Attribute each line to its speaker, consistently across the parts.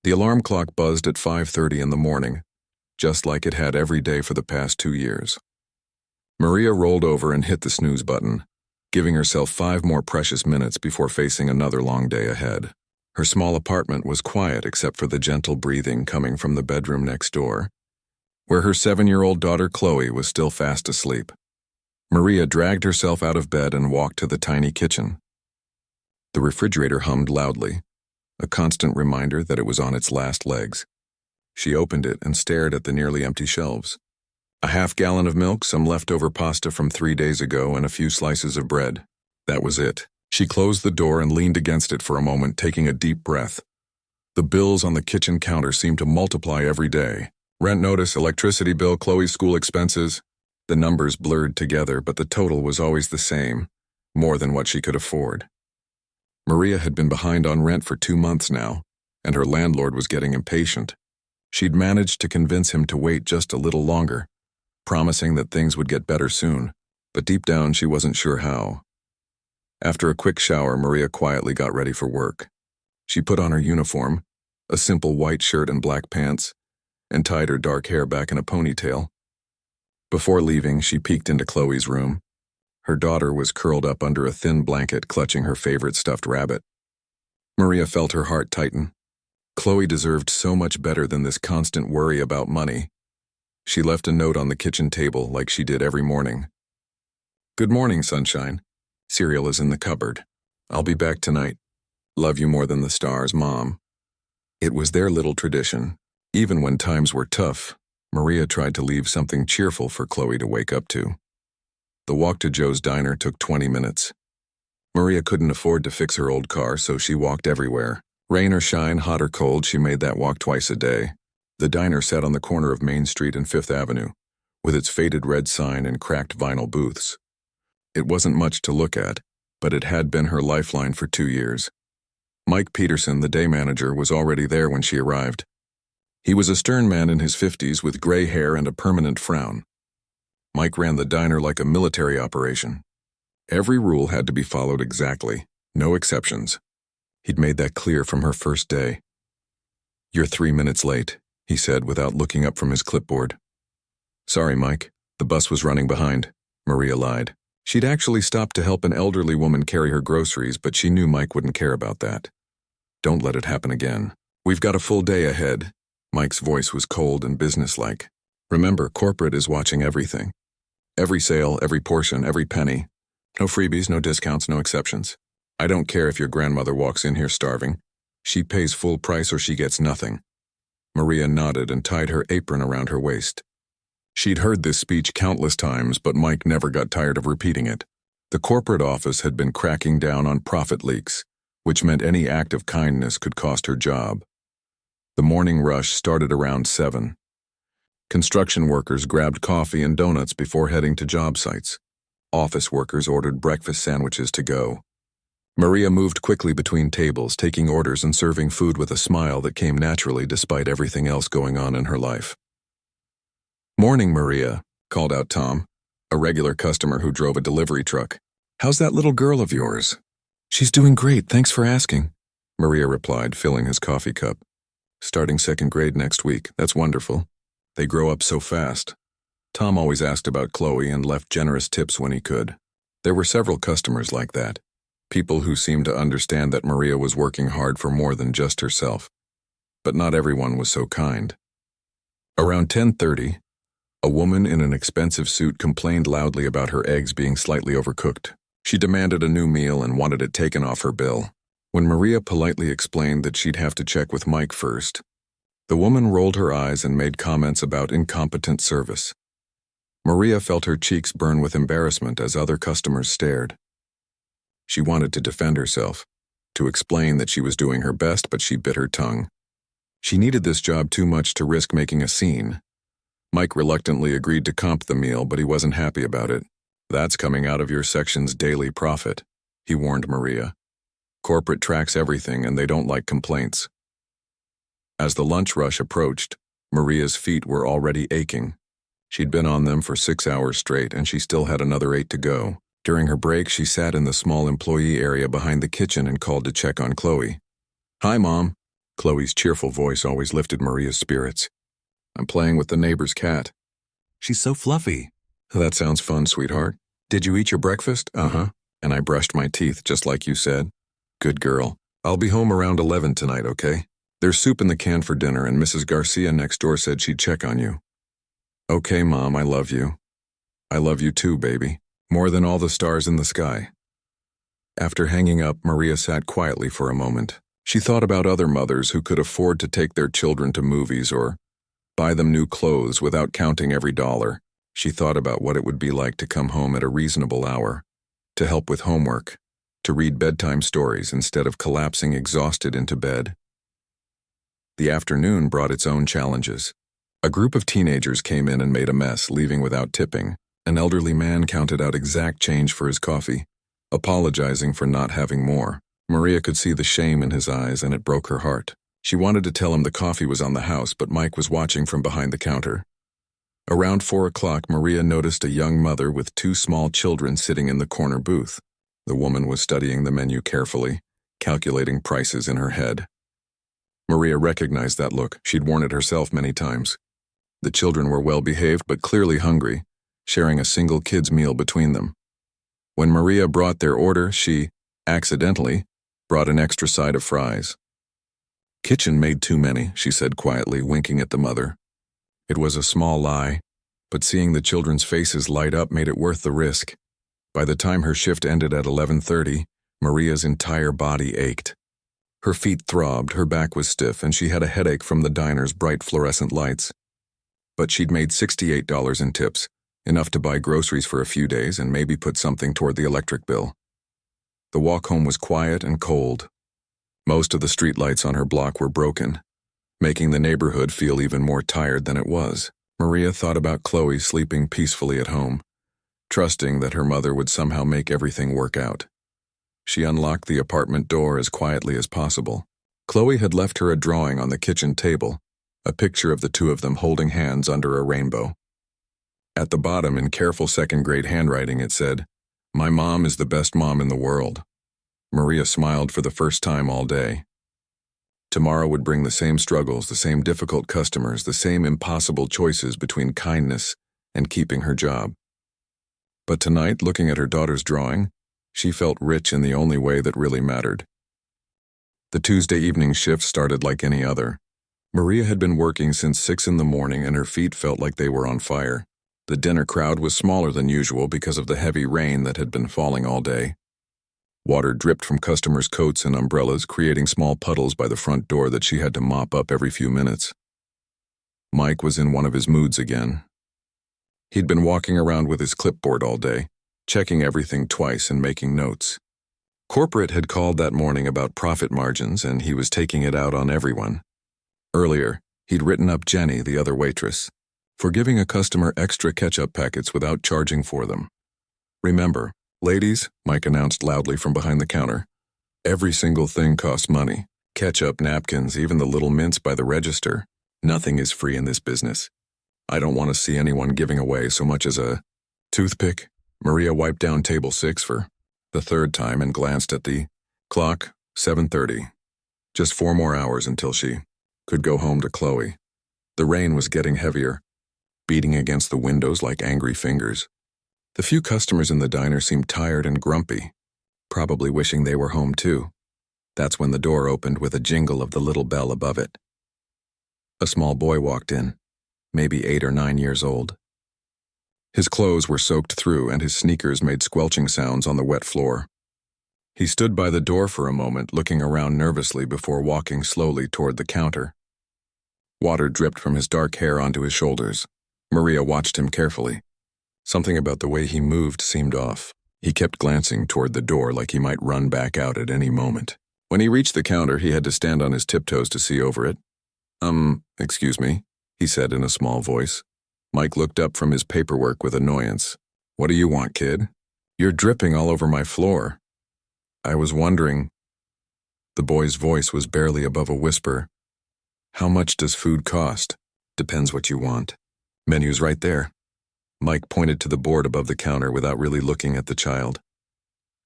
Speaker 1: The alarm clock buzzed at 5:30 in the morning, just like it had every day for the past 2 years. Maria rolled over and hit the snooze button, giving herself 5 more precious minutes before facing another long day ahead. Her small apartment was quiet except for the gentle breathing coming from the bedroom next door, where her 7-year-old daughter Chloe was still fast asleep. Maria dragged herself out of bed and walked to the tiny kitchen. The refrigerator hummed loudly, a constant reminder that it was on its last legs. She opened it and stared at the nearly empty shelves. A half-gallon of milk, some leftover pasta from 3 days ago, and a few slices of bread. That was it. She closed the door and leaned against it for a moment, taking a deep breath. The bills on the kitchen counter seemed to multiply every day. Rent notice, electricity bill, Chloe's school expenses. The numbers blurred together, but the total was always the same, more than what she could afford. Maria had been behind on rent for 2 months now, and her landlord was getting impatient. She'd managed to convince him to wait just a little longer, promising that things would get better soon, but deep down she wasn't sure how. After a quick shower, Maria quietly got ready for work. She put on her uniform, a simple white shirt and black pants, and tied her dark hair back in a ponytail. Before leaving, she peeked into Chloe's room. Her daughter was curled up under a thin blanket, clutching her favorite stuffed rabbit. Maria felt her heart tighten. Chloe deserved so much better than this constant worry about money. She left a note on the kitchen table like she did every morning. "Good morning, sunshine. Cereal is in the cupboard. I'll be back tonight. Love you more than the stars, Mom." It was their little tradition. Even when times were tough, Maria tried to leave something cheerful for Chloe to wake up to. The walk to Joe's diner took 20 minutes. Maria couldn't afford to fix her old car, so she walked everywhere. Rain or shine, hot or cold, she made that walk twice a day. The diner sat on the corner of Main Street and Fifth Avenue, with its faded red sign and cracked vinyl booths. It wasn't much to look at, but it had been her lifeline for 2 years. Mike Peterson, the day manager, was already there when she arrived. He was a stern man in his 50s with gray hair and a permanent frown. Mike ran the diner like a military operation. Every rule had to be followed exactly, no exceptions. He'd made that clear from her first day. "You're 3 minutes late," he said without looking up from his clipboard. "Sorry, Mike. The bus was running behind," Maria lied. She'd actually stopped to help an elderly woman carry her groceries, but she knew Mike wouldn't care about that. "Don't let it happen again. We've got a full day ahead." Mike's voice was cold and businesslike. "Remember, corporate is watching everything. Every sale, every portion, every penny. No freebies, no discounts, no exceptions. I don't care if your grandmother walks in here starving. She pays full price or she gets nothing." Maria nodded and tied her apron around her waist. She'd heard this speech countless times, but Mike never got tired of repeating it. The corporate office had been cracking down on profit leaks, which meant any act of kindness could cost her job. The morning rush started around 7. Construction workers grabbed coffee and donuts before heading to job sites. Office workers ordered breakfast sandwiches to go. Maria moved quickly between tables, taking orders and serving food with a smile that came naturally despite everything else going on in her life. "Morning, Maria," called out Tom, a regular customer who drove a delivery truck. "How's that little girl of yours?" "She's doing great, thanks for asking," Maria replied, filling his coffee cup. "Starting 2nd grade next week. That's wonderful. They grow up so fast." Tom always asked about Chloe and left generous tips when he could. There were several customers like that, people who seemed to understand that Maria was working hard for more than just herself. But not everyone was so kind. Around 10:30, a woman in an expensive suit complained loudly about her eggs being slightly overcooked. She demanded a new meal and wanted it taken off her bill. When Maria politely explained that she'd have to check with Mike first, the woman rolled her eyes and made comments about incompetent service. Maria felt her cheeks burn with embarrassment as other customers stared. She wanted to defend herself, to explain that she was doing her best, but she bit her tongue. She needed this job too much to risk making a scene. Mike reluctantly agreed to comp the meal, but he wasn't happy about it. "That's coming out of your section's daily profit," he warned Maria. "Corporate tracks everything and they don't like complaints." As the lunch rush approached, Maria's feet were already aching. She'd been on them for 6 hours straight and she still had another 8 to go. During her break, she sat in the small employee area behind the kitchen and called to check on Chloe. "Hi, Mom. Chloe's cheerful voice always lifted Maria's spirits. I'm playing with the neighbor's cat. She's so fluffy. That sounds fun, sweetheart. Did you eat your breakfast? Uh-huh. And I brushed my teeth, just like you said. Good girl. I'll be home around 11 tonight, okay? There's soup in the can for dinner, and Mrs. Garcia next door said she'd check on you. Okay, Mom, I love you. I love you too, baby. More than all the stars in the sky. After hanging up, Maria sat quietly for a moment. She thought about other mothers who could afford to take their children to movies or buy them new clothes without counting every dollar. She thought about what it would be like to come home at a reasonable hour, to help with homework, to read bedtime stories instead of collapsing exhausted into bed. The afternoon brought its own challenges. A group of teenagers came in and made a mess, leaving without tipping. An elderly man counted out exact change for his coffee, apologizing for not having more. Maria could see the shame in his eyes, and it broke her heart. She wanted to tell him the coffee was on the house, but Mike was watching from behind the counter. Around 4 o'clock, Maria noticed a young mother with 2 small children sitting in the corner booth. The woman was studying the menu carefully, calculating prices in her head. Maria recognized that look. She'd worn it herself many times. The children were well-behaved but clearly hungry, sharing a single kid's meal between them. When Maria brought their order, she, accidentally, brought an extra side of fries. Kitchen made too many, she said quietly, winking at the mother. It was a small lie, but seeing the children's faces light up made it worth the risk. By the time her shift ended at 11:30, Maria's entire body ached. Her feet throbbed, her back was stiff, and she had a headache from the diner's bright fluorescent lights. But she'd made $68 in tips, enough to buy groceries for a few days and maybe put something toward the electric bill. The walk home was quiet and cold. Most of the streetlights on her block were broken, making the neighborhood feel even more tired than it was. Maria thought about Chloe sleeping peacefully at home, trusting that her mother would somehow make everything work out. She unlocked the apartment door as quietly as possible. Chloe had left her a drawing on the kitchen table, a picture of the 2 of them holding hands under a rainbow. At the bottom, in careful second-grade handwriting, it said, "My mom is the best mom in the world." Maria smiled for the first time all day. Tomorrow would bring the same struggles, the same difficult customers, the same impossible choices between kindness and keeping her job. But tonight, looking at her daughter's drawing, she felt rich in the only way that really mattered. The Tuesday evening shift started like any other. Maria had been working since 6 in the morning, and her feet felt like they were on fire. The dinner crowd was smaller than usual because of the heavy rain that had been falling all day. Water dripped from customers' coats and umbrellas, creating small puddles by the front door that she had to mop up every few minutes. Mike was in one of his moods again. He'd been walking around with his clipboard all day, checking everything twice and making notes. Corporate had called that morning about profit margins, and he was taking it out on everyone. Earlier, he'd written up Jenny, the other waitress, for giving a customer extra ketchup packets without charging for them. "Remember, ladies," Mike announced loudly from behind the counter, "every single thing costs money. Ketchup, napkins, even the little mints by the register. Nothing is free in this business. I don't want to see anyone giving away so much as a toothpick." Maria wiped down table 6 for the 3rd time and glanced at the clock. 7:30. Just 4 more hours until she could go home to Chloe. The rain was getting heavier, beating against the windows like angry fingers. The few customers in the diner seemed tired and grumpy, probably wishing they were home too. That's when the door opened with a jingle of the little bell above it. A small boy walked in, maybe 8 or 9 years old. His clothes were soaked through, and his sneakers made squelching sounds on the wet floor. He stood by the door for a moment, looking around nervously before walking slowly toward the counter. Water dripped from his dark hair onto his shoulders. Maria watched him carefully. Something about the way he moved seemed off. He kept glancing toward the door like he might run back out at any moment. When he reached the counter, he had to stand on his tiptoes to see over it. Excuse me," he said in a small voice. Mike looked up from his paperwork with annoyance. "What do you want, kid? You're dripping all over my floor." "I was wondering," the boy's voice was barely above a whisper, "how much does food cost?" "Depends what you want. Menu's right there." Mike pointed to the board above the counter without really looking at the child.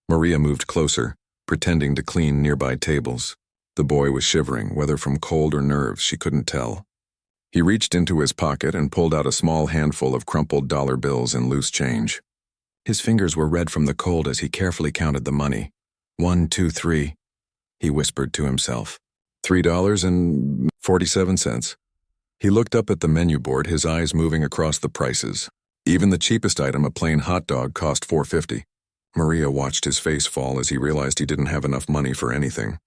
Speaker 1: Maria moved closer, pretending to clean nearby tables. The boy was shivering, whether from cold or nerves, she couldn't tell. He reached into his pocket and pulled out a small handful of crumpled dollar bills and loose change. His fingers were red from the cold as he carefully counted the money. 1, 2, 3, he whispered to himself. $3.47. He looked up at the menu board, his eyes moving across the prices. Even the cheapest item, a plain hot dog, cost $4.50. Maria watched his face fall as he realized he didn't have enough money for anything.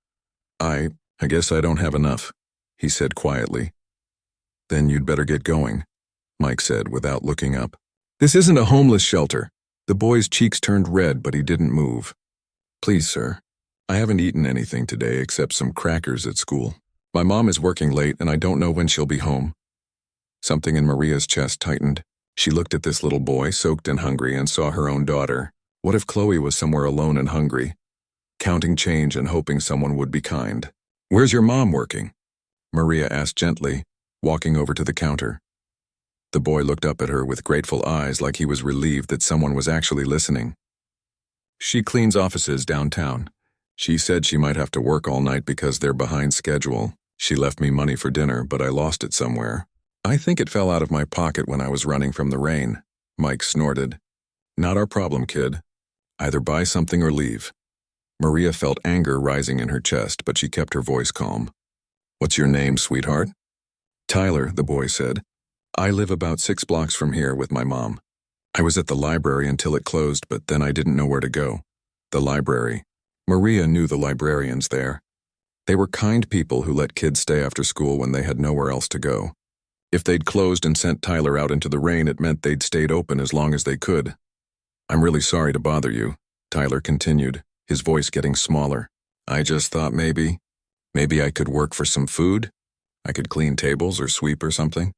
Speaker 1: I guess I don't have enough, he said quietly. Then you'd better get going, Mike said without looking up. This isn't a homeless shelter. The boy's cheeks turned red, but he didn't move. Please, sir. I haven't eaten anything today except some crackers at school. My mom is working late and I don't know when she'll be home. Something in Maria's chest tightened. She looked at this little boy, soaked and hungry, and saw her own daughter. What if Chloe was somewhere alone and hungry, counting change and hoping someone would be kind? Where's your mom working? Maria asked gently, walking over to the counter. The boy looked up at her with grateful eyes like he was relieved that someone was actually listening. She cleans offices downtown. She said she might have to work all night because they're behind schedule. She left me money for dinner, but I lost it somewhere. I think it fell out of my pocket when I was running from the rain. Mike snorted. Not our problem, kid. Either buy something or leave. Maria felt anger rising in her chest, but she kept her voice calm. What's your name, sweetheart? Tyler, the boy said. I live about 6 blocks from here with my mom. I was at the library until it closed, but then I didn't know where to go. The library. Maria knew the librarians there. They were kind people who let kids stay after school when they had nowhere else to go. If they'd closed and sent Tyler out into the rain, it meant they'd stayed open as long as they could. I'm really sorry to bother you, Tyler continued, his voice getting smaller. I just thought maybe I could work for some food. I could clean tables or sweep or something.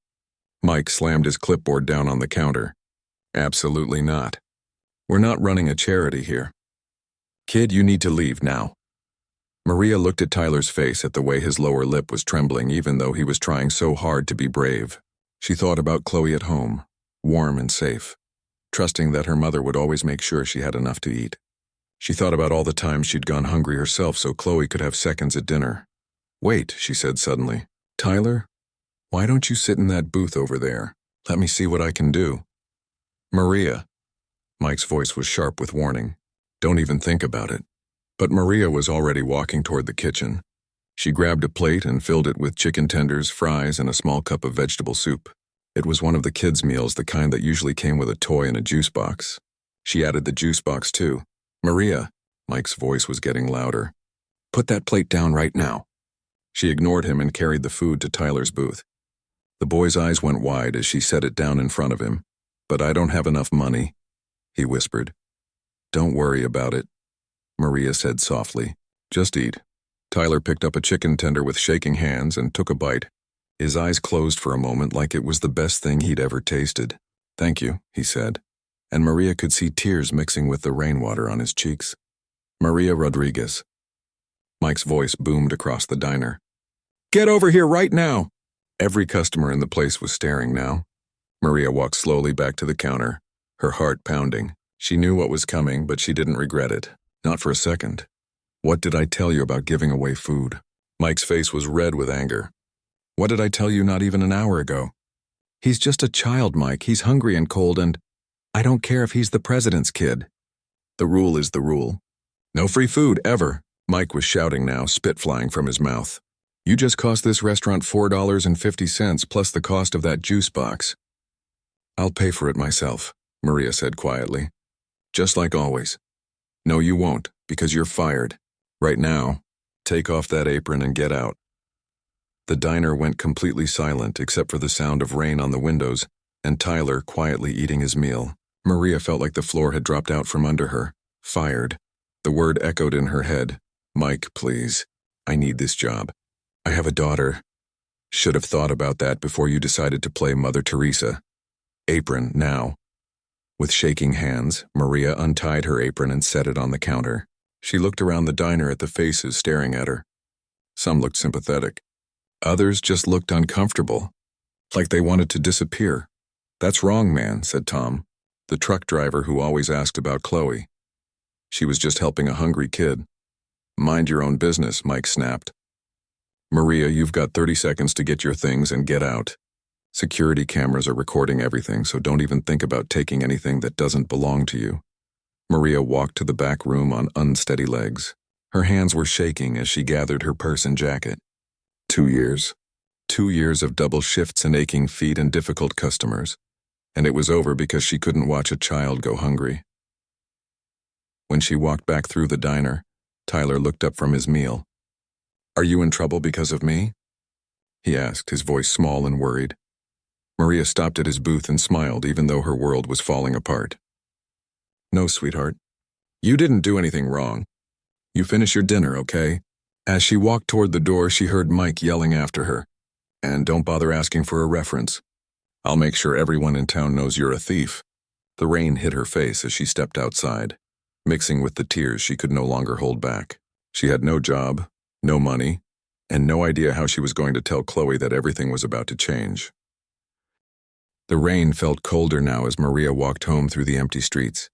Speaker 1: Mike slammed his clipboard down on the counter. Absolutely not. We're not running a charity here. Kid, you need to leave now. Maria looked at Tyler's face at the way his lower lip was trembling even though he was trying so hard to be brave. She thought about Chloe at home, warm and safe, trusting that her mother would always make sure she had enough to eat. She thought about all the times she'd gone hungry herself so Chloe could have seconds at dinner. Wait, she said suddenly. Tyler, why don't you sit in that booth over there? Let me see what I can do. Maria. Mike's voice was sharp with warning. Don't even think about it. But Maria was already walking toward the kitchen. She grabbed a plate and filled it with chicken tenders, fries, and a small cup of vegetable soup. It was one of the kids' meals, the kind that usually came with a toy and a juice box. She added the juice box too. Maria, Mike's voice was getting louder. Put that plate down right now. She ignored him and carried the food to Tyler's booth. The boy's eyes went wide as she set it down in front of him. But I don't have enough money, he whispered. Don't worry about it, Maria said softly. Just eat. Tyler picked up a chicken tender with shaking hands and took a bite. His eyes closed for a moment like it was the best thing he'd ever tasted. Thank you, he said, and Maria could see tears mixing with the rainwater on his cheeks. Maria Rodriguez. Mike's voice boomed across the diner. Get over here right now! Every customer in the place was staring now. Maria walked slowly back to the counter, her heart pounding. She knew what was coming, but she didn't regret it. Not for a second. What did I tell you about giving away food? Mike's face was red with anger. What did I tell you not even an hour ago? He's just a child, Mike. He's hungry and cold, and I don't care if he's the president's kid. The rule is the rule. No free food, ever. Mike was shouting now, spit flying from his mouth. You just cost this restaurant $4.50 plus the cost of that juice box. I'll pay for it myself, Maria said quietly. Just like always. No, you won't, because you're fired. Right now, take off that apron and get out. The diner went completely silent except for the sound of rain on the windows and Tyler quietly eating his meal. Maria felt like the floor had dropped out from under her. Fired. The word echoed in her head. Mike, please. I need this job. I have a daughter. Should have thought about that before you decided to play Mother Teresa. Apron, now. With shaking hands, Maria untied her apron and set it on the counter. She looked around the diner at the faces staring at her. Some looked sympathetic. Others just looked uncomfortable, like they wanted to disappear. That's wrong, man, said Tom, the truck driver who always asked about Chloe. She was just helping a hungry kid. Mind your own business, Mike snapped. Maria, you've got 30 seconds to get your things and get out. Security cameras are recording everything, so don't even think about taking anything that doesn't belong to you. Maria walked to the back room on unsteady legs. Her hands were shaking as she gathered her purse and jacket. 2 years. 2 years of double shifts and aching feet and difficult customers. And it was over because she couldn't watch a child go hungry. When she walked back through the diner, Tyler looked up from his meal. "Are you in trouble because of me?" he asked, his voice small and worried. Maria stopped at his booth and smiled, even though her world was falling apart. "No, sweetheart. You didn't do anything wrong. You finish your dinner, okay?" As she walked toward the door, she heard Mike yelling after her. "And don't bother asking for a reference. I'll make sure everyone in town knows you're a thief." The rain hit her face as she stepped outside, mixing with the tears she could no longer hold back. She had no job, no money, and no idea how she was going to tell Chloe that everything was about to change. The rain felt colder now as Maria walked home through the empty streets.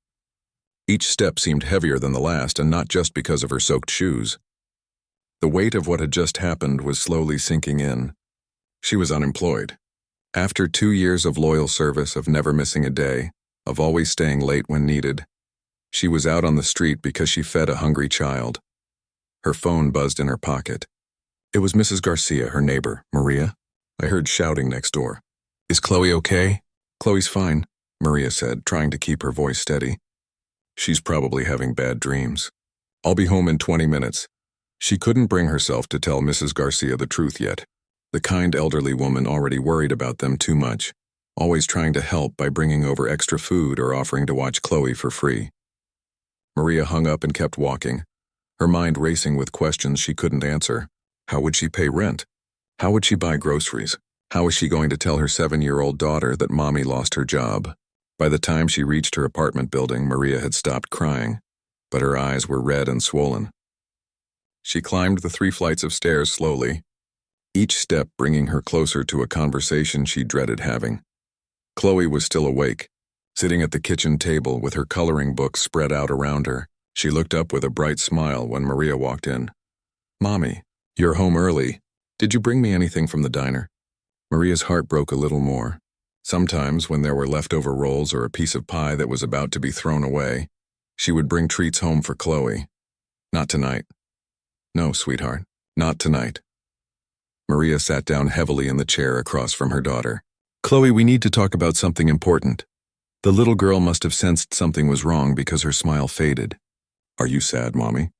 Speaker 1: Each step seemed heavier than the last, and not just because of her soaked shoes. The weight of what had just happened was slowly sinking in. She was unemployed. After 2 years of loyal service, of never missing a day, of always staying late when needed, she was out on the street because she fed a hungry child. Her phone buzzed in her pocket. It was Mrs. Garcia, her neighbor. "Maria?" I heard shouting next door. "Is Chloe okay?" "Chloe's fine," Maria said, trying to keep her voice steady. "She's probably having bad dreams. I'll be home in 20 minutes. She couldn't bring herself to tell Mrs. Garcia the truth yet. The kind elderly woman already worried about them too much, always trying to help by bringing over extra food or offering to watch Chloe for free. Maria hung up and kept walking, her mind racing with questions she couldn't answer. How would she pay rent? How would she buy groceries? How was she going to tell her 7-year-old daughter that Mommy lost her job? By the time she reached her apartment building, Maria had stopped crying, but her eyes were red and swollen. She climbed the 3 flights of stairs slowly, each step bringing her closer to a conversation she dreaded having. Chloe was still awake, sitting at the kitchen table with her coloring book spread out around her. She looked up with a bright smile when Maria walked in. "Mommy, you're home early. Did you bring me anything from the diner?" Maria's heart broke a little more. Sometimes, when there were leftover rolls or a piece of pie that was about to be thrown away, she would bring treats home for Chloe. Not tonight. "No, sweetheart, not tonight." Maria sat down heavily in the chair across from her daughter. "Chloe, we need to talk about something important." The little girl must have sensed something was wrong because her smile faded. "Are you sad, Mommy?"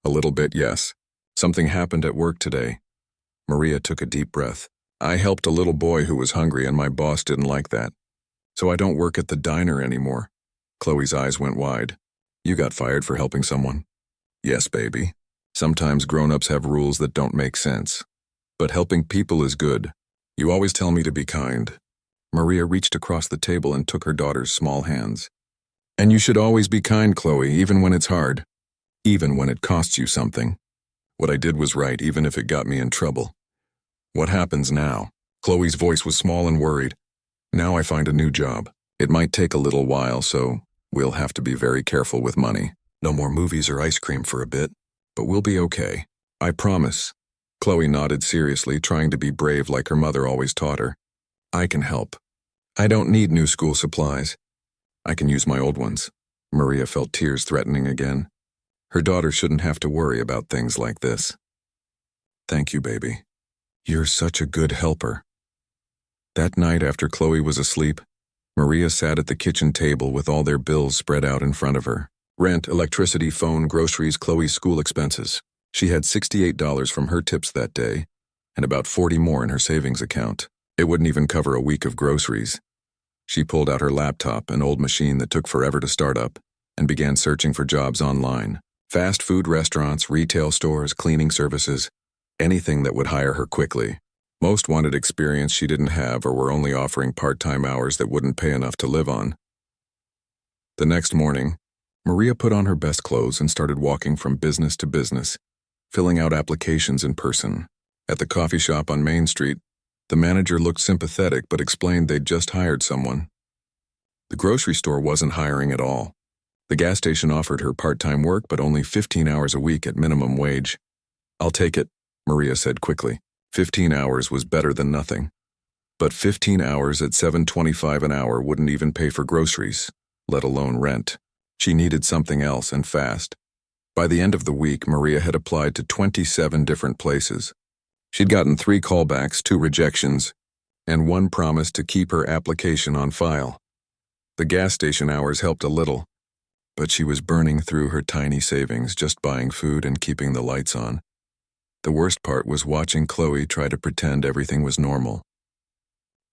Speaker 1: "A little bit, yes. Something happened at work today." Maria took a deep breath. "I helped a little boy who was hungry and my boss didn't like that. So I don't work at the diner anymore." Chloe's eyes went wide. "You got fired for helping someone?" "Yes, baby. Sometimes grown-ups have rules that don't make sense. But helping people is good. You always tell me to be kind." Maria reached across the table and took her daughter's small hands. "And you should always be kind, Chloe, even when it's hard. Even when it costs you something. What I did was right, even if it got me in trouble." "What happens now?" Chloe's voice was small and worried. "Now I find a new job. It might take a little while, so we'll have to be very careful with money. No more movies or ice cream for a bit, but we'll be okay. I promise." Chloe nodded seriously, trying to be brave like her mother always taught her. "I can help. I don't need new school supplies. I can use my old ones." Maria felt tears threatening again. Her daughter shouldn't have to worry about things like this. "Thank you, baby. You're such a good helper." That night after Chloe was asleep, Maria sat at the kitchen table with all their bills spread out in front of her. Rent, electricity, phone, groceries, Chloe's school expenses. She had $68 from her tips that day, and about 40 more in her savings account. It wouldn't even cover a week of groceries. She pulled out her laptop, an old machine that took forever to start up, and began searching for jobs online. Fast food restaurants, retail stores, cleaning services, anything that would hire her quickly. Most wanted experience she didn't have or were only offering part-time hours that wouldn't pay enough to live on. The next morning, Maria put on her best clothes and started walking from business to business, filling out applications in person. At the coffee shop on Main Street, the manager looked sympathetic but explained they'd just hired someone. The grocery store wasn't hiring at all. The gas station offered her part-time work but only 15 hours a week at minimum wage. "I'll take it," Maria said quickly. 15 hours was better than nothing. But 15 hours at $7.25 an hour wouldn't even pay for groceries, let alone rent. She needed something else, and fast. By the end of the week, Maria had applied to 27 different places. She'd gotten 3 callbacks, 2 rejections, and 1 promise to keep her application on file. The gas station hours helped a little, but she was burning through her tiny savings just buying food and keeping the lights on. The worst part was watching Chloe try to pretend everything was normal.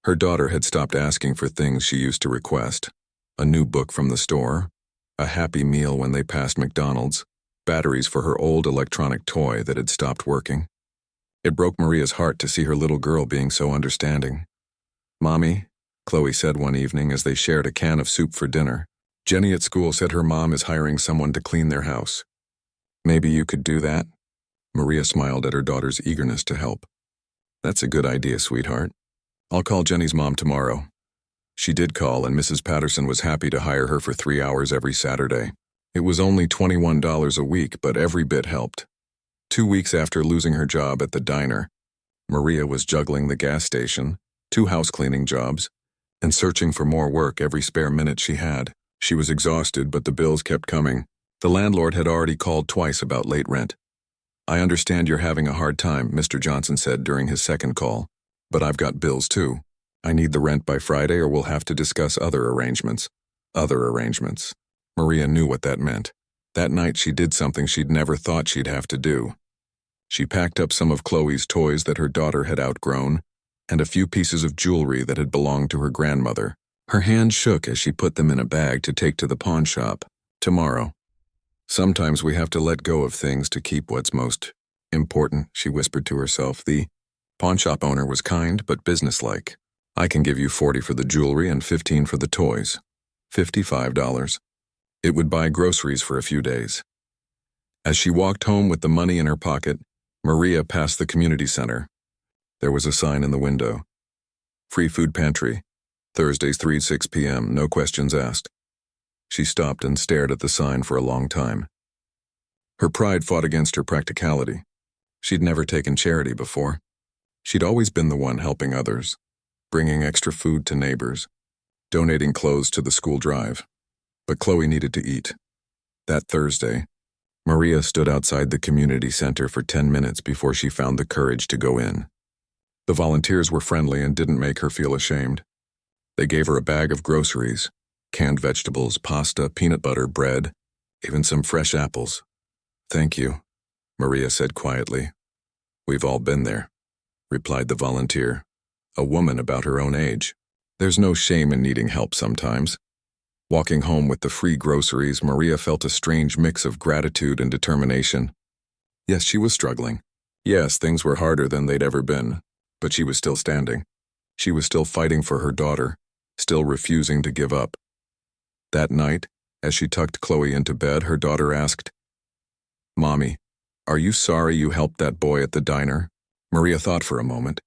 Speaker 1: Her daughter had stopped asking for things she used to request. A new book from the store, a Happy Meal when they passed McDonald's, batteries for her old electronic toy that had stopped working. It broke Maria's heart to see her little girl being so understanding. "Mommy," Chloe said one evening as they shared a can of soup for dinner, "Jenny at school said her mom is hiring someone to clean their house. Maybe you could do that?" Maria smiled at her daughter's eagerness to help. "That's a good idea, sweetheart. I'll call Jenny's mom tomorrow." She did call, and Mrs. Patterson was happy to hire her for 3 hours every Saturday. It was only $21 a week, but every bit helped. 2 weeks after losing her job at the diner, Maria was juggling the gas station, 2 house cleaning jobs, and searching for more work every spare minute she had. She was exhausted, but the bills kept coming. The landlord had already called twice about late rent. "I understand you're having a hard time," Mr. Johnson said during his second call, "but I've got bills too. I need the rent by Friday or we'll have to discuss other arrangements." Other arrangements. Maria knew what that meant. That night she did something she'd never thought she'd have to do. She packed up some of Chloe's toys that her daughter had outgrown, and a few pieces of jewelry that had belonged to her grandmother. Her hand shook as she put them in a bag to take to the pawn shop. "Tomorrow. Sometimes we have to let go of things to keep what's most important," she whispered to herself. The pawnshop owner was kind but businesslike. "I can give you 40 for the jewelry and 15 for the toys. $55. It would buy groceries for a few days." As she walked home with the money in her pocket, Maria passed the community center. There was a sign in the window. "Free food pantry. Thursdays 3 to 6 p.m. No questions asked." She stopped and stared at the sign for a long time. Her pride fought against her practicality. She'd never taken charity before. She'd always been the one helping others, bringing extra food to neighbors, donating clothes to the school drive. But Chloe needed to eat. That Thursday, Maria stood outside the community center for 10 minutes before she found the courage to go in. The volunteers were friendly and didn't make her feel ashamed. They gave her a bag of groceries, canned vegetables, pasta, peanut butter, bread, even some fresh apples. "Thank you," Maria said quietly. "We've all been there," replied the volunteer, a woman about her own age. "There's no shame in needing help sometimes." Walking home with the free groceries, Maria felt a strange mix of gratitude and determination. Yes, she was struggling. Yes, things were harder than they'd ever been, but she was still standing. She was still fighting for her daughter, still refusing to give up. That night, as she tucked Chloe into bed, her daughter asked, "Mommy, are you sorry you helped that boy at the diner?" Maria thought for a moment.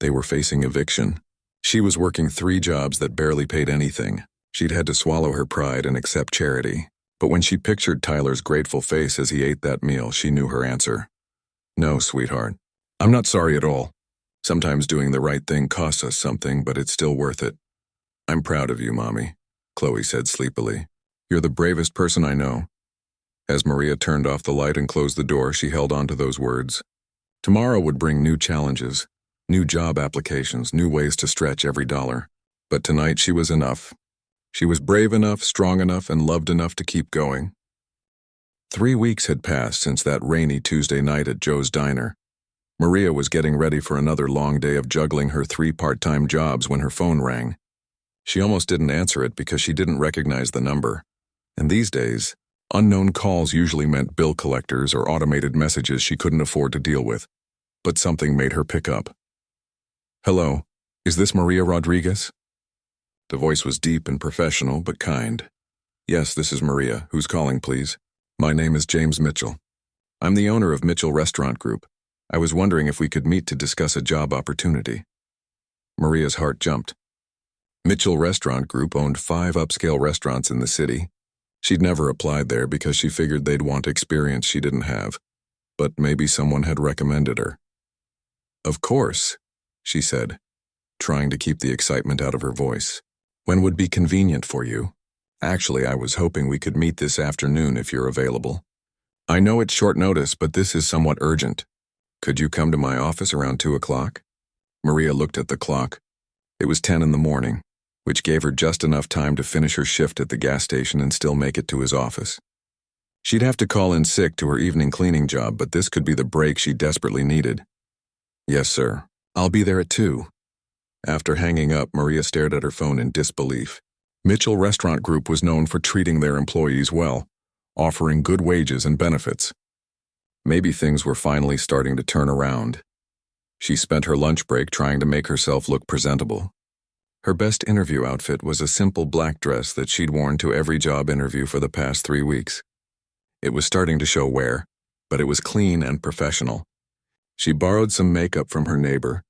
Speaker 1: They were facing eviction. She was working 3 jobs that barely paid anything. She'd had to swallow her pride and accept charity. But when she pictured Tyler's grateful face as he ate that meal, she knew her answer. "No, sweetheart. I'm not sorry at all. Sometimes doing the right thing costs us something, but it's still worth it." "I'm proud of you, Mommy," Chloe said sleepily. "You're the bravest person I know." As Maria turned off the light and closed the door, she held on to those words. Tomorrow would bring new challenges, new job applications, new ways to stretch every dollar. But tonight she was enough. She was brave enough, strong enough, and loved enough to keep going. 3 weeks had passed since that rainy Tuesday night at Joe's diner. Maria was getting ready for another long day of juggling her 3 part-time jobs when her phone rang. She almost didn't answer it because she didn't recognize the number. And these days, unknown calls usually meant bill collectors or automated messages she couldn't afford to deal with. But something made her pick up. "Hello, is this Maria Rodriguez?" The voice was deep and professional, but kind. "Yes, this is Maria. Who's calling, please?" "My name is James Mitchell. I'm the owner of Mitchell Restaurant Group. I was wondering if we could meet to discuss a job opportunity." Maria's heart jumped. Mitchell Restaurant Group owned 5 upscale restaurants in the city. She'd never applied there because she figured they'd want experience she didn't have. but maybe someone had recommended her. Of course, she said, trying to keep the excitement out of her voice. When would be convenient for you? Actually, I was hoping we could meet this afternoon if you're available. I know it's short notice, but this is somewhat urgent. Could you come to my office around 2 o'clock? Maria looked at the clock. It was 10 in the morning, which gave her just enough time to finish her shift at the gas station and still make it to his office. She'd have to call in sick to her evening cleaning job, but this could be the break she desperately needed. Yes, sir. I'll be there at 2. After hanging up, Maria stared at her phone in disbelief. Mitchell Restaurant Group was known for treating their employees well, offering good wages and benefits. Maybe things were finally starting to turn around. She spent her lunch break trying to make herself look presentable. Her best interview outfit was a simple black dress that she'd worn to every job interview for the past 3 weeks. It was starting to show wear, but it was clean and professional. She borrowed some makeup from her neighbor,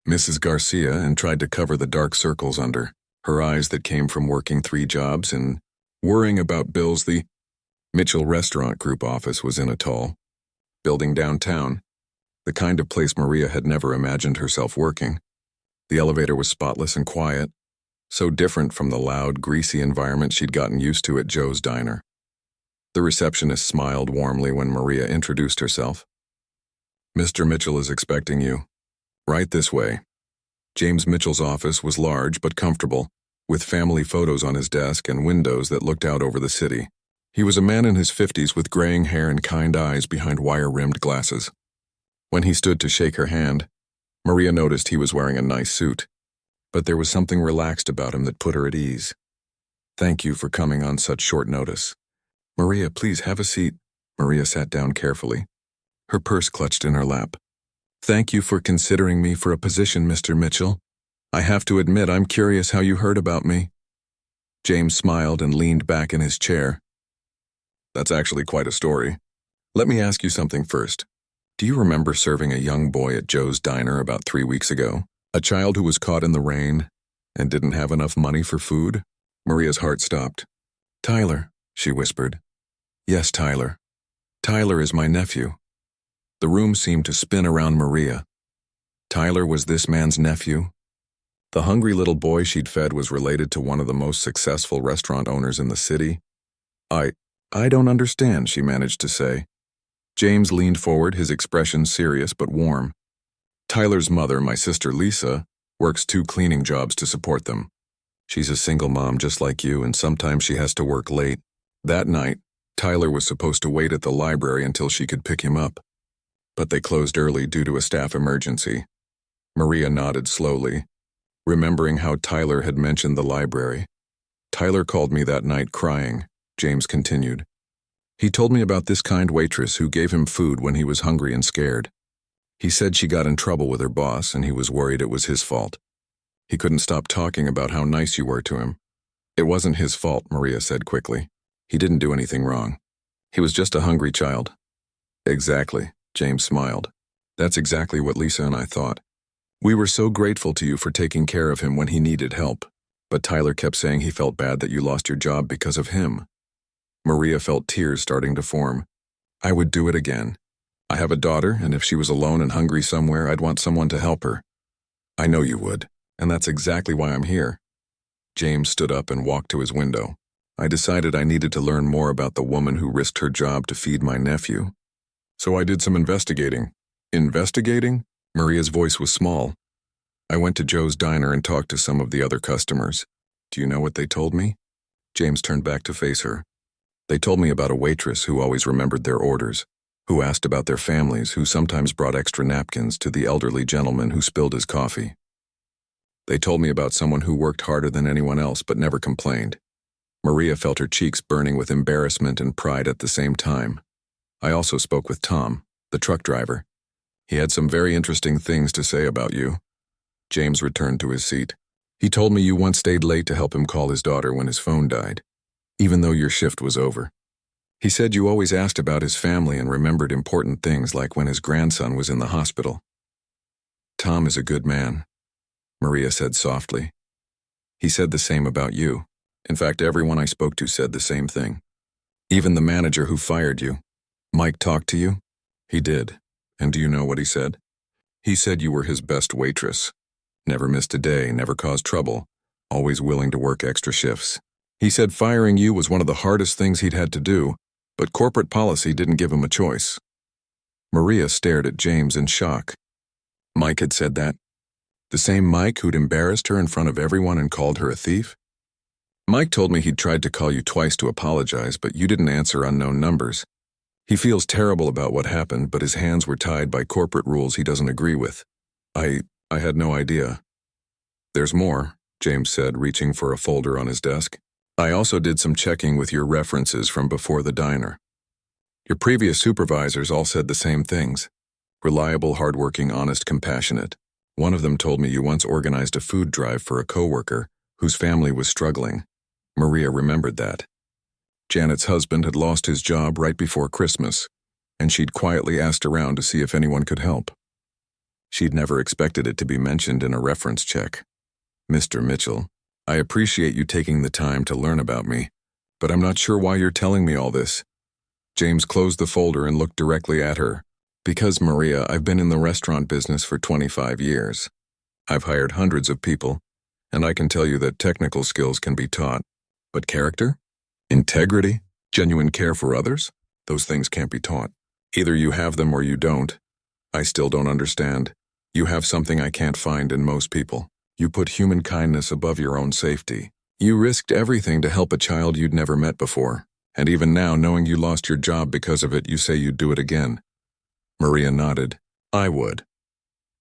Speaker 1: Mrs. Garcia, and tried to cover the dark circles under her eyes that came from working 3 jobs and worrying about bills. The Mitchell Restaurant Group office was in a tall building downtown, the kind of place Maria had never imagined herself working. The elevator was spotless and quiet, so different from the loud, greasy environment she'd gotten used to at Joe's Diner. The receptionist smiled warmly when Maria introduced herself. Mr. Mitchell is expecting you. Right this way. James Mitchell's office was large but comfortable, with family photos on his desk and windows that looked out over the city. He was a man in his 50s with graying hair and kind eyes behind wire-rimmed glasses. When he stood to shake her hand, Maria noticed he was wearing a nice suit, but there was something relaxed about him that put her at ease. Thank you for coming on such short notice. Maria, please have a seat. Maria sat down carefully, her purse clutched in her lap. Thank you for considering me for a position, Mr. Mitchell. I have to admit, I'm curious how you heard about me. James smiled and leaned back in his chair. That's actually quite a story. Let me ask you something first. Do you remember serving a young boy at Joe's Diner about 3 weeks ago? A child who was caught in the rain and didn't have enough money for food? Maria's heart stopped. Tyler, she whispered. Yes, Tyler. Tyler is my nephew. The room seemed to spin around Maria. Tyler was this man's nephew? The hungry little boy she'd fed was related to one of the most successful restaurant owners in the city? I don't understand, she managed to say. James leaned forward, his expression serious but warm. Tyler's mother, my sister Lisa, works 2 cleaning jobs to support them. She's a single mom just like you, and sometimes she has to work late. That night, Tyler was supposed to wait at the library until she could pick him up. But they closed early due to a staff emergency. Maria nodded slowly, remembering how Tyler had mentioned the library. Tyler called me that night crying, James continued. He told me about this kind waitress who gave him food when he was hungry and scared. He said she got in trouble with her boss and he was worried it was his fault. He couldn't stop talking about how nice you were to him. It wasn't his fault, Maria said quickly. He didn't do anything wrong. He was just a hungry child. Exactly, James smiled. That's exactly what Lisa and I thought. We were so grateful to you for taking care of him when he needed help. But Tyler kept saying he felt bad that you lost your job because of him. Maria felt tears starting to form. I would do it again. I have a daughter, and if she was alone and hungry somewhere, I'd want someone to help her. I know you would, and that's exactly why I'm here. James stood up and walked to his window. I decided I needed to learn more about the woman who risked her job to feed my nephew. So I did some investigating. Investigating? Maria's voice was small. I went to Joe's Diner and talked to some of the other customers. Do you know what they told me? James turned back to face her. They told me about a waitress who always remembered their orders, who asked about their families, who sometimes brought extra napkins to the elderly gentleman who spilled his coffee. They told me about someone who worked harder than anyone else but never complained. Maria felt her cheeks burning with embarrassment and pride at the same time. I also spoke with Tom, the truck driver. He had some very interesting things to say about you. James returned to his seat. He told me you once stayed late to help him call his daughter when his phone died, even though your shift was over. He said you always asked about his family and remembered important things like when his grandson was in the hospital. Tom is a good man, Maria said softly. He said the same about you. In fact, everyone I spoke to said the same thing. Even the manager who fired you. Mike talked to you? He did. And do you know what he said? He said you were his best waitress. Never missed a day, never caused trouble, always willing to work extra shifts. He said firing you was one of the hardest things he'd had to do, but corporate policy didn't give him a choice. Maria stared at James in shock. Mike had said that? The same Mike who'd embarrassed her in front of everyone and called her a thief? Mike told me he'd tried to call you twice to apologize, but you didn't answer unknown numbers. He feels terrible about what happened, but his hands were tied by corporate rules he doesn't agree with. I had no idea. There's more, James said, reaching for a folder on his desk. I also did some checking with your references from before the diner. Your previous supervisors all said the same things. Reliable, hardworking, honest, compassionate. One of them told me you once organized a food drive for a coworker whose family was struggling. Maria remembered that. Janet's husband had lost his job right before Christmas, and she'd quietly asked around to see if anyone could help. She'd never expected it to be mentioned in a reference check. Mr. Mitchell, I appreciate you taking the time to learn about me, but I'm not sure why you're telling me all this. James closed the folder and looked directly at her. Because, Maria, I've been in the restaurant business for 25 years. I've hired hundreds of people, and I can tell you that technical skills can be taught. But character? Integrity? Genuine care for others? Those things can't be taught. Either you have them or you don't. I still don't understand. You have something I can't find in most people. You put human kindness above your own safety. You risked everything to help a child you'd never met before. And even now, knowing you lost your job because of it, you say you'd do it again. Maria nodded. I would.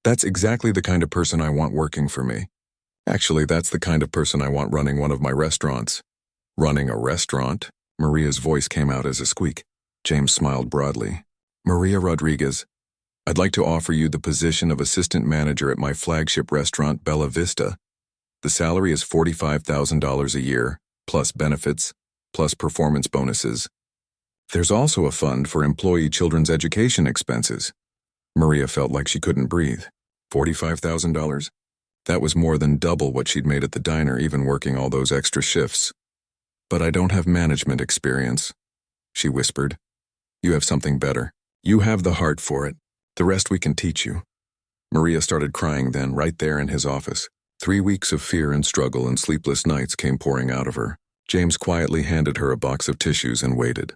Speaker 1: That's exactly the kind of person I want working for me. Actually, that's the kind of person I want running one of my restaurants. Running a restaurant? Maria's voice came out as a squeak. James smiled broadly. Maria Rodriguez, I'd like to offer you the position of assistant manager at my flagship restaurant, Bella Vista. The salary is $45,000 a year, plus benefits, plus performance bonuses. There's also a fund for employee children's education expenses. Maria felt like she couldn't breathe. $45,000? That was more than double what she'd made at the diner, even working all those extra shifts. But I don't have management experience, she whispered. You have something better. You have the heart for it. The rest we can teach you. Maria started crying then, right there in his office. 3 weeks of fear and struggle and sleepless nights came pouring out of her. James quietly handed her a box of tissues and waited.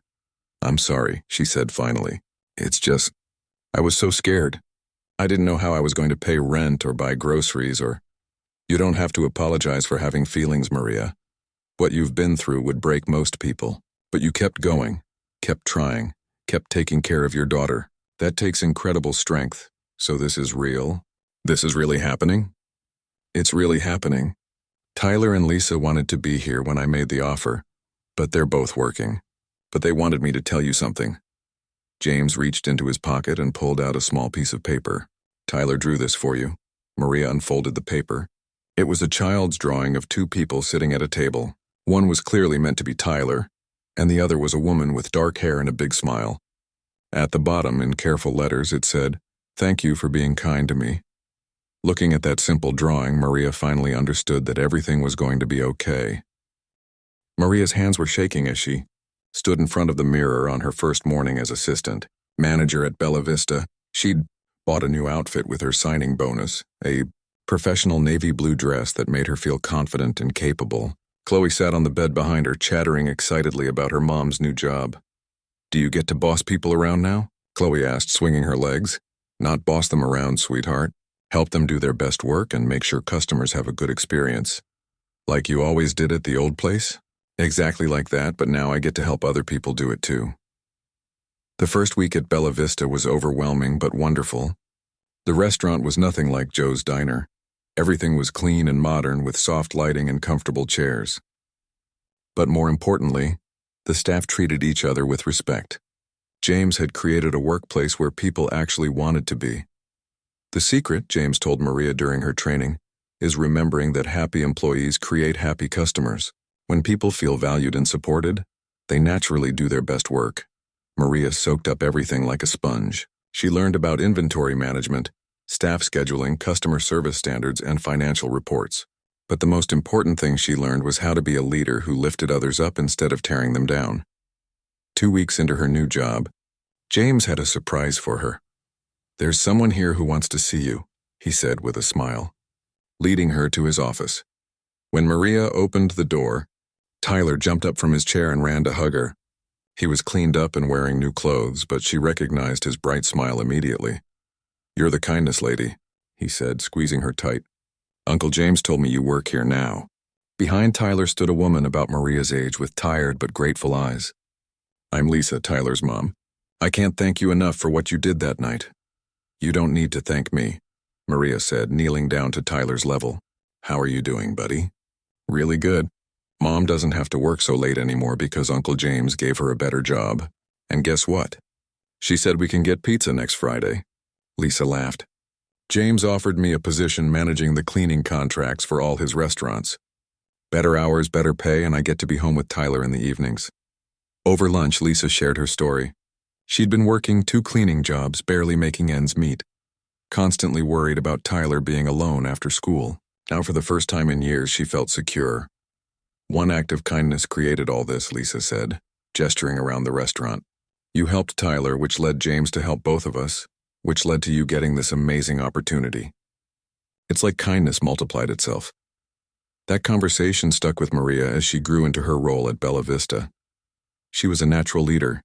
Speaker 1: I'm sorry, she said finally. It's just, I was so scared. I didn't know how I was going to pay rent or buy groceries or... You don't have to apologize for having feelings, Maria. What you've been through would break most people. But you kept going, kept trying, kept taking care of your daughter. That takes incredible strength. So this is real? This is really happening? It's really happening. Tyler and Lisa wanted to be here when I made the offer, but they're both working. But they wanted me to tell you something. James reached into his pocket and pulled out a small piece of paper. Tyler drew this for you. Maria unfolded the paper. It was a child's drawing of 2 people sitting at a table. One was clearly meant to be Tyler, and the other was a woman with dark hair and a big smile. At the bottom, in careful letters, it said, "Thank you for being kind to me." Looking at that simple drawing, Maria finally understood that everything was going to be okay. Maria's hands were shaking as she stood in front of the mirror on her first morning as assistant manager at Bella Vista. She'd bought a new outfit with her signing bonus, a professional navy blue dress that made her feel confident and capable. Chloe sat on the bed behind her, chattering excitedly about her mom's new job. Do you get to boss people around now? Chloe asked, swinging her legs. Not boss them around, sweetheart. Help them do their best work and make sure customers have a good experience. Like you always did at the old place? Exactly like that, but now I get to help other people do it too. The first week at Bella Vista was overwhelming but wonderful. The restaurant was nothing like Joe's Diner. Everything was clean and modern with soft lighting and comfortable chairs. But more importantly, the staff treated each other with respect. James had created a workplace where people actually wanted to be. The secret, James told Maria during her training, is remembering that happy employees create happy customers. When people feel valued and supported, they naturally do their best work. Maria soaked up everything like a sponge. She learned about inventory management, staff scheduling, customer service standards, and financial reports. But the most important thing she learned was how to be a leader who lifted others up instead of tearing them down. 2 weeks into her new job, James had a surprise for her. "There's someone here who wants to see you," he said with a smile, leading her to his office. When Maria opened the door, Tyler jumped up from his chair and ran to hug her. He was cleaned up and wearing new clothes, but she recognized his bright smile immediately. "You're the kindness lady," he said, squeezing her tight. "Uncle James told me you work here now." Behind Tyler stood a woman about Maria's age with tired but grateful eyes. "I'm Lisa, Tyler's mom. I can't thank you enough for what you did that night." "You don't need to thank me," Maria said, kneeling down to Tyler's level. "How are you doing, buddy?" "Really good. Mom doesn't have to work so late anymore because Uncle James gave her a better job. And guess what? She said we can get pizza next Friday." Lisa laughed. "James offered me a position managing the cleaning contracts for all his restaurants. Better hours, better pay, and I get to be home with Tyler in the evenings." Over lunch, Lisa shared her story. She'd been working 2 cleaning jobs, barely making ends meet. Constantly worried about Tyler being alone after school. Now for the first time in years, she felt secure. "One act of kindness created all this," Lisa said, gesturing around the restaurant. "You helped Tyler, which led James to help both of us, which led to you getting this amazing opportunity. It's like kindness multiplied itself." That conversation stuck with Maria as she grew into her role at Bella Vista. She was a natural leader,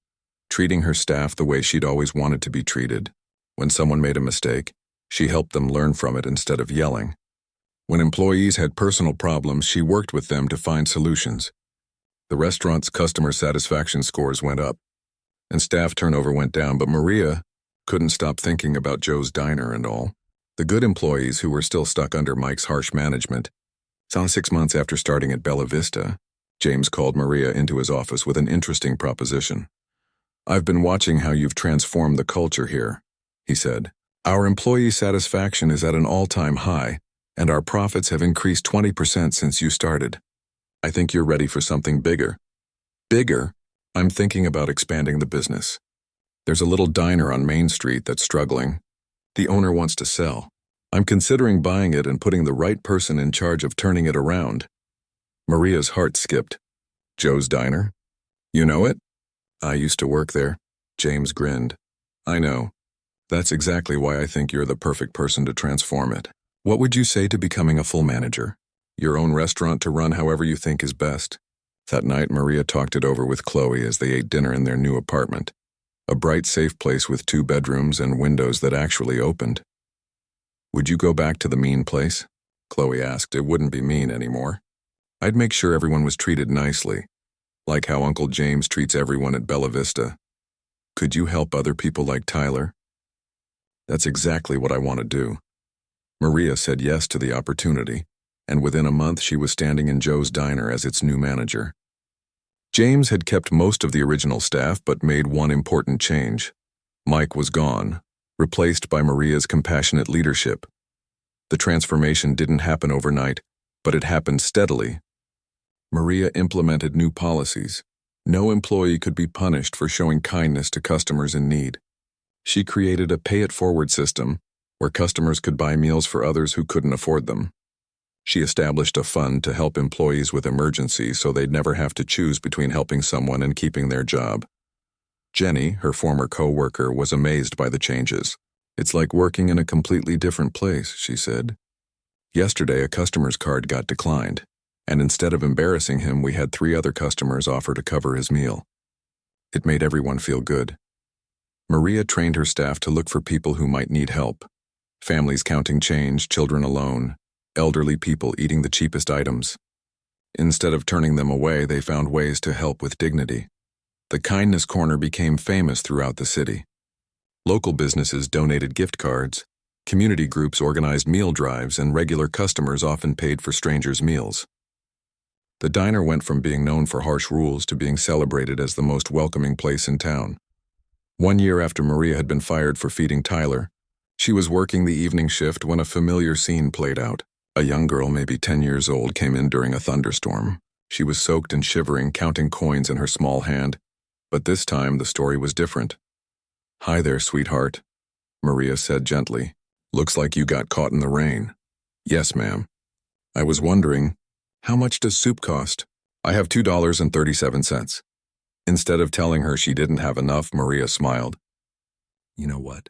Speaker 1: treating her staff the way she'd always wanted to be treated. When someone made a mistake, she helped them learn from it instead of yelling. When employees had personal problems, she worked with them to find solutions. The restaurant's customer satisfaction scores went up, and staff turnover went down, but Maria couldn't stop thinking about Joe's Diner and all. The good employees who were still stuck under Mike's harsh management. So 6 months after starting at Bella Vista, James called Maria into his office with an interesting proposition. "I've been watching how you've transformed the culture here," he said. "Our employee satisfaction is at an all-time high, and our profits have increased 20% since you started. I think you're ready for something bigger." "Bigger?" "I'm thinking about expanding the business. There's a little diner on Main Street that's struggling. The owner wants to sell. I'm considering buying it and putting the right person in charge of turning it around." Maria's heart skipped. "Joe's Diner? You know it?" "I used to work there." James grinned. "I know. That's exactly why I think you're the perfect person to transform it. What would you say to becoming a full manager? Your own restaurant to run however you think is best?" That night, Maria talked it over with Chloe as they ate dinner in their new apartment. A bright, safe place with 2 bedrooms and windows that actually opened. "Would you go back to the mean place?" Chloe asked. "It wouldn't be mean anymore. I'd make sure everyone was treated nicely, like how Uncle James treats everyone at Bella Vista." "Could you help other people like Tyler?" "That's exactly what I want to do." Maria said yes to the opportunity, and within a month she was standing in Joe's Diner as its new manager. James had kept most of the original staff but made one important change. Mike was gone, replaced by Maria's compassionate leadership. The transformation didn't happen overnight, but it happened steadily. Maria implemented new policies. No employee could be punished for showing kindness to customers in need. She created a pay-it-forward system where customers could buy meals for others who couldn't afford them. She established a fund to help employees with emergencies so they'd never have to choose between helping someone and keeping their job. Jenny, her former co-worker, was amazed by the changes. "It's like working in a completely different place," she said. "Yesterday, a customer's card got declined, and instead of embarrassing him, we had 3 other customers offer to cover his meal. It made everyone feel good." Maria trained her staff to look for people who might need help. Families counting change, children alone, elderly people eating the cheapest items. Instead of turning them away, they found ways to help with dignity. The Kindness Corner became famous throughout the city. Local businesses donated gift cards, community groups organized meal drives, and regular customers often paid for strangers' meals. The diner went from being known for harsh rules to being celebrated as the most welcoming place in town. 1 year after Maria had been fired for feeding Tyler, she was working the evening shift when a familiar scene played out. A young girl, maybe 10 years old, came in during a thunderstorm. She was soaked and shivering, counting coins in her small hand. But this time, the story was different. "Hi there, sweetheart," Maria said gently. "Looks like you got caught in the rain." "Yes, ma'am. I was wondering, how much does soup cost?" "I have $2.37. Instead of telling her she didn't have enough, Maria smiled. You know what?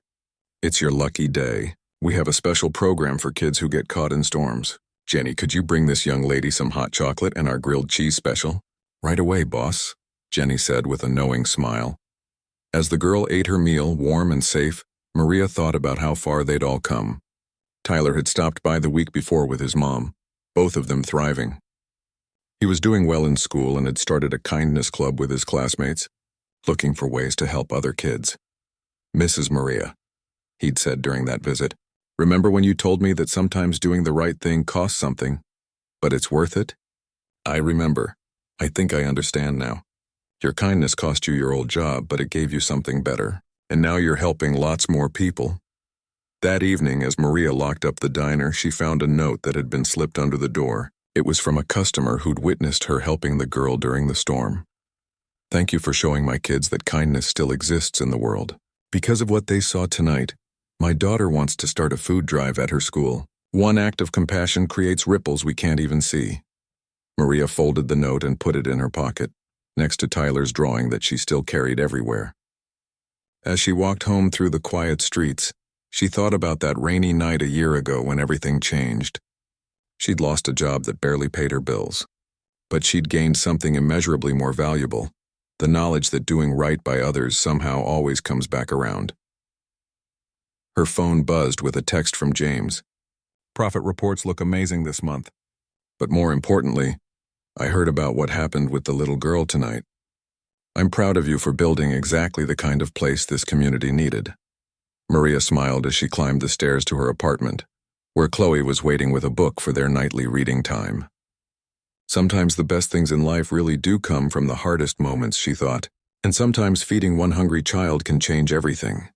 Speaker 1: It's your lucky day. We have a special program for kids who get caught in storms. Jenny, could you bring this young lady some hot chocolate and our grilled cheese special? Right away, boss, Jenny said with a knowing smile. As the girl ate her meal, warm and safe, Maria thought about how far they'd all come. Tyler had stopped by the week before with his mom, both of them thriving. He was doing well in school and had started a kindness club with his classmates, looking for ways to help other kids. Mrs. Maria, he'd said during that visit, remember when you told me that sometimes doing the right thing costs something, but it's worth it? I remember. I think I understand now. Your kindness cost you your old job, but it gave you something better, and now you're helping lots more people. That evening, as Maria locked up the diner, she found a note that had been slipped under the door. It was from a customer who'd witnessed her helping the girl during the storm. Thank you for showing my kids that kindness still exists in the world. Because of what they saw tonight, my daughter wants to start a food drive at her school. One act of compassion creates ripples we can't even see. Maria folded the note and put it in her pocket, next to Tyler's drawing that she still carried everywhere. As she walked home through the quiet streets, she thought about that rainy night a year ago when everything changed. She'd lost a job that barely paid her bills, but she'd gained something immeasurably more valuable, the knowledge that doing right by others somehow always comes back around. Her phone buzzed with a text from James. Profit reports look amazing this month. But more importantly, I heard about what happened with the little girl tonight. I'm proud of you for building exactly the kind of place this community needed. Maria smiled as she climbed the stairs to her apartment, where Chloe was waiting with a book for their nightly reading time. Sometimes the best things in life really do come from the hardest moments, she thought, and sometimes feeding one hungry child can change everything.